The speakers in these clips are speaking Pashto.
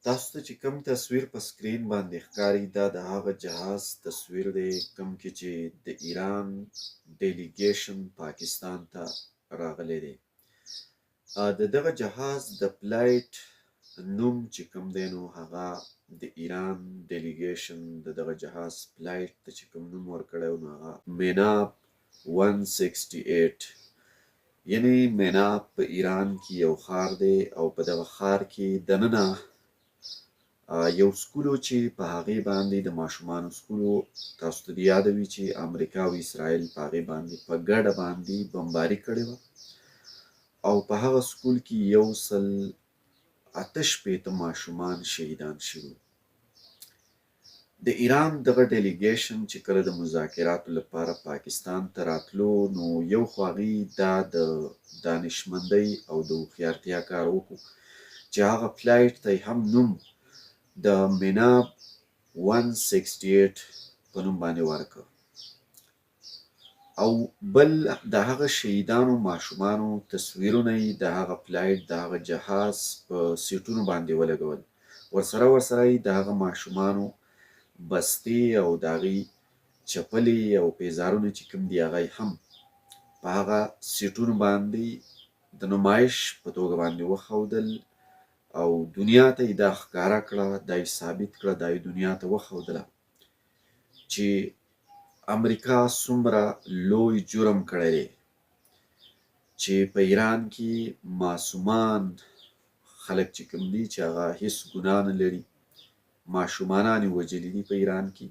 تاسو ته چې کوم تصویر په سکرین باندې ښکاري دا د هغه جهاز تصویر دی کوم کې چې د ایران ډیلیګیشن پاکستان ته راغلی دی. د دغه جهاز د فلایټ نوم چې کوم دی نو هغه د ایران ډیلیګیشن د دغه جهاز فلایټ ته چې کوم نوم ورکړی نو هغه میناپ 168، یعنی میناپ په ایران کې یو ښار دی او په دغه ښار کې دننه یو سکول و چې په هغې باندې د ماشومانو سکول و. تاسو ته د یاده وي چې امریکا او اسرائیل په هغې باندې په ګډه باندې بمباري کړې وه او په هغه سکول کې 168 ماشومان شهیدان شوي. د ایران دغه ډیلیګیشن چې کله د مذاکراتو لپاره پاکستان ته راتلو نو یو خو هغوی دا د دانشمندۍ او د هوښیارتیا کار وکړو چې هغه فلایټ ته هم نوم د میناپ 168 په نوم باندې ورکړ او بل د هغه شهیدانو ماشومانو تصویرونه یې د هغه فلایټ د هغه جهاز په سیټونو باندې ولګول. ورسره یې د هغه ماشومانو بستې او د هغې چپلې او پیزارونه چې کوم دي هغه هم په هغه سیټونو باندې د نمایش په توګه باندې وښودل او دنیا ته یې دا ښکاره کړه، دا یې ثابت کړه، دا یې دنیا ته وښودله چې امریکا څومره لوی جرم کړی دی چې په ایران کې معصومان خلک چې کوم دي چې هغه هیڅ ګناه نه لري، ماشومانان یې وژلي دي په ایران کې،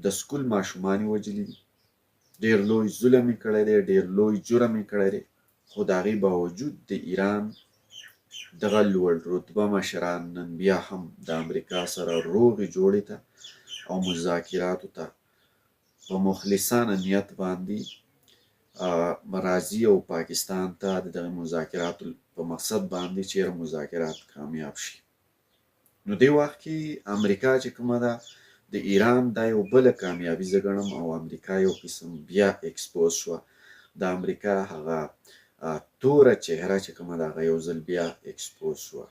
د سکول ماشومان یې وژلي دي، ډېر لوی ظلم یې کړی دی، ډېر لوی جرم یې کړی دی. خو د هغې باوجود د ایران دغه لوړ رتبه مشران نن بیا هم د امریکا سره روغې جوړې ته او مذاکراتو ته په مخلصانه نیت باندې راځي او پاکستان ته د دغه مذاکراتو په مقصد باندې چیرې مذاکرات کامیاب شي. نو دې وخت کې امریکا چې کومه ده د ایران دا یو بله کامیابي زه ګڼم او امریکا یو قسم بیا اکسپوز شوه. د امریکا هغه توره چهره چې کومه ده هغه یو ځل بیا اکسپوز شوه.